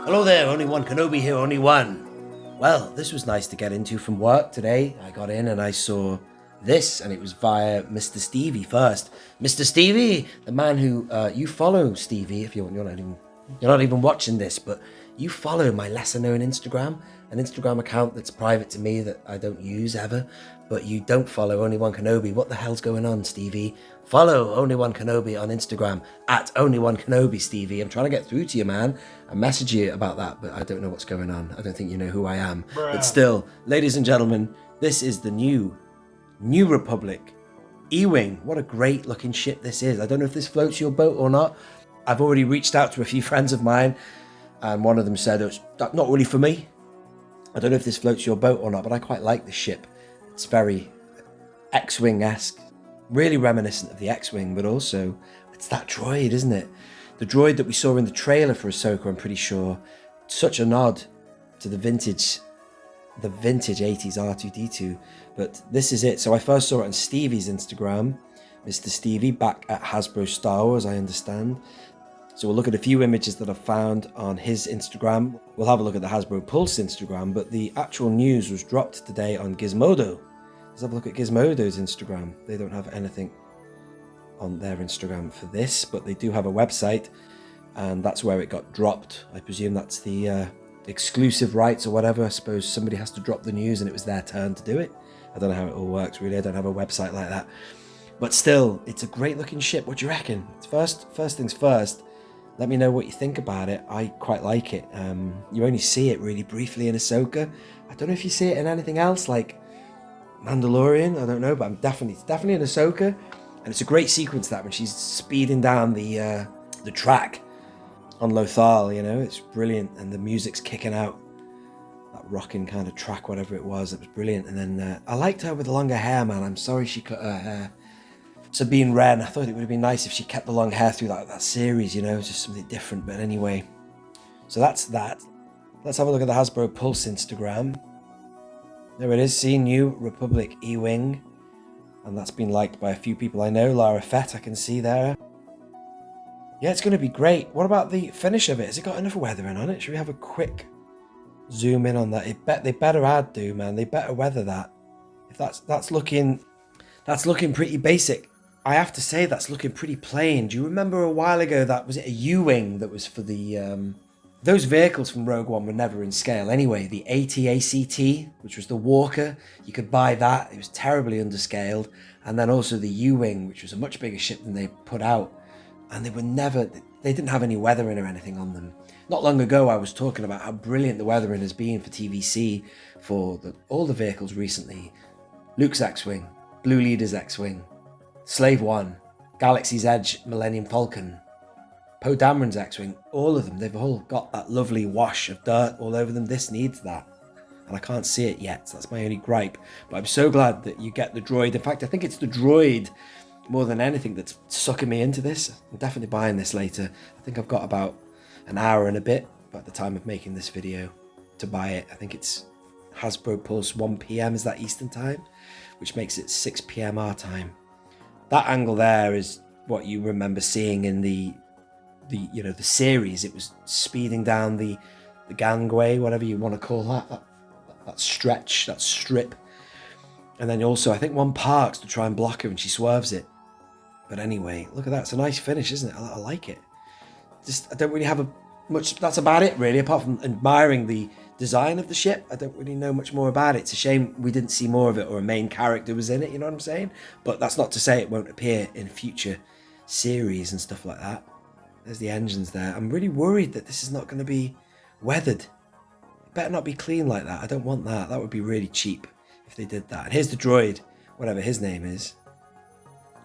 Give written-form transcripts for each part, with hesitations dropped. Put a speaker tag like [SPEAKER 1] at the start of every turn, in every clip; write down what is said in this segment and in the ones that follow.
[SPEAKER 1] Hello there, Only One Kenobi here, Only One. Well, this was nice to get into from work today. I got in and I saw this, and it was via Mr. Stevie first. Mr. Stevie, the man who you follow, Stevie, if you're not even watching this, but you follow my lesser known Instagram, an Instagram account that's private to me that I don't use ever, but you don't follow Only One Kenobi. What the hell's going on, Stevie? Follow Only One Kenobi on Instagram at Only One Kenobi, Stevie. I'm trying to get through to you, man. I messaged you about that, but I don't know what's going on. I don't think you know who I am. Bruh. But still, ladies and gentlemen, this is the new Republic E-Wing. What a great looking ship this is. I don't know if this floats your boat or not. I've already reached out to a few friends of mine, and one of them said it's not really for me. I don't know if this floats your boat or not, but I quite like this ship. It's very X-Wing-esque, really reminiscent of the X-Wing, but also it's that droid, isn't it? The droid that we saw in the trailer for Ahsoka, I'm pretty sure. Such a nod to the vintage 80s R2-D2, but this is it. So I first saw it on Stevie's Instagram, Mr. Stevie, back at Hasbro Star Wars, I understand. So we'll look at a few images that I've found on his Instagram. We'll have a look at the Hasbro Pulse Instagram, but the actual news was dropped today on Gizmodo. Let's have a look at Gizmodo's Instagram. They don't have anything on their Instagram for this, but they do have a website, and that's where it got dropped. I presume that's the exclusive rights or whatever. I suppose somebody has to drop the news and it was their turn to do it. I don't know how it all works, really. I don't have a website like that. But still, it's a great looking ship. What do you reckon? First things first, let me know what you think about it. I quite like it. You only see it really briefly in Ahsoka. I don't know if you see it in anything else, like Mandalorian. I don't know, but it's definitely in Ahsoka. And it's a great sequence, that when she's speeding down the track on Lothal, you know, it's brilliant. And the music's kicking out, that rocking kind of track, whatever it was brilliant. And then I liked her with the longer hair, man. I'm sorry she cut her hair. Sabine Wren, I thought it would have been nice if she kept the long hair through that series, you know, just something different. But anyway, so that's that. Let's have a look at the Hasbro Pulse Instagram. There it is, see, new Republic E-Wing. And that's been liked by a few people I know. Lara Fett, I can see there. Yeah, it's going to be great. What about the finish of it? Has it got enough weathering on it? Should we have a quick zoom in on that? They better man. They better weather that. If that's looking pretty basic. I have to say that's looking pretty plain. Do you remember a while ago was it a U-Wing that was for the those vehicles from Rogue One were never in scale anyway. The AT-ACT, which was the Walker, you could buy that. It was terribly underscaled. And then also the U-Wing, which was a much bigger ship than they put out. And they didn't have any weathering or anything on them. Not long ago, I was talking about how brilliant the weathering has been for TVC for all the vehicles recently. Luke's X-Wing, Blue Leader's X-Wing, Slave One, Galaxy's Edge, Millennium Falcon, Poe Dameron's X-Wing, all of them, they've all got that lovely wash of dirt all over them. This needs that. And I can't see it yet, so that's my only gripe. But I'm so glad that you get the droid. In fact, I think it's the droid more than anything that's sucking me into this. I'm definitely buying this later. I think I've got about an hour and a bit by the time of making this video to buy it. I think it's Hasbro Pulse 1 PM, is that Eastern time? Which makes it 6 PM our time. That angle there is what you remember seeing in the series. It was speeding down the gangway, whatever you want to call that stretch, that strip. And then also, I think one parks to try and block her and she swerves it. But anyway, look at that. It's a nice finish, isn't it? I like it. I don't really have much. That's about it, really, apart from admiring the design of the ship. I don't really know much more about it. It's a shame we didn't see more of it, or a main character was in it, you know what I'm saying? But that's not to say it won't appear in future series and stuff like that. There's the engines there. I'm really worried that this is not going to be weathered. It better not be clean like that. I don't want that. That would be really cheap if they did that. And here's the droid, whatever his name is.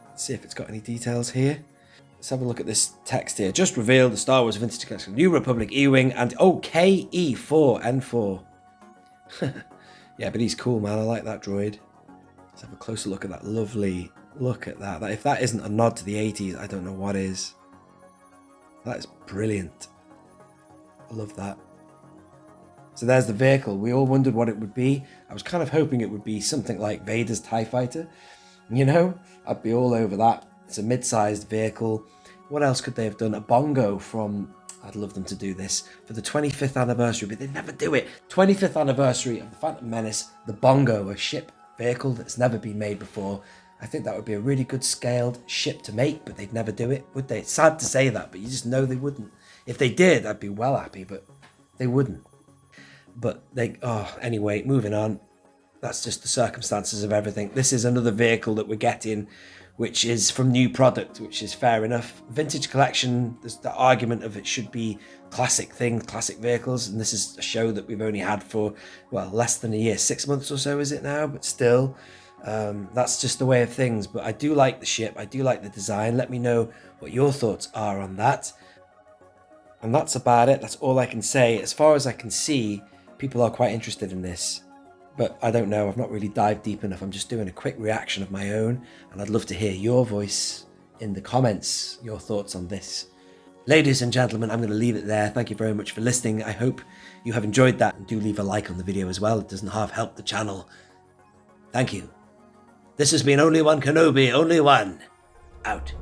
[SPEAKER 1] Let's see if it's got any details here. Let's have a look at this text here. Just revealed the Star Wars Vintage Collection, New Republic E-Wing and O.O.K KE4-N4. Yeah, but he's cool, man. I like that droid. Let's have a closer look at that. Lovely look at that. If that isn't a nod to the 80s, I don't know what is. That is brilliant. I love that. So there's the vehicle. We all wondered what it would be. I was kind of hoping it would be something like Vader's TIE Fighter. You know, I'd be all over that. It's a mid-sized vehicle. What else could they have done? A bongo from I'd love them to do this for the 25th anniversary, but they never do it. 25th anniversary of the Phantom Menace, the Bongo, a ship vehicle that's never been made before. I think that would be a really good scaled ship to make, but they'd never do it, would they? It's sad to say that, but you just know they wouldn't. If they did, I'd be well happy, but they wouldn't. But anyway, moving on. That's just the circumstances of everything. This is another vehicle that we're getting, which is from new product, which is fair enough. Vintage collection, there's the argument of it should be classic things, classic vehicles, and this is a show that we've only had for, well, less than a year, 6 months or so is it now, but still, that's just the way of things. But I do like the ship, I do like the design. Let me know what your thoughts are on that. And that's about it, that's all I can say. As far as I can see, people are quite interested in this. But I don't know, I've not really dived deep enough. I'm just doing a quick reaction of my own, and I'd love to hear your voice in the comments, your thoughts on this. Ladies and gentlemen, I'm going to leave it there. Thank you very much for listening. I hope you have enjoyed that, and do leave a like on the video as well. It doesn't half help the channel. Thank you. This has been Only One Kenobi, Only One, out.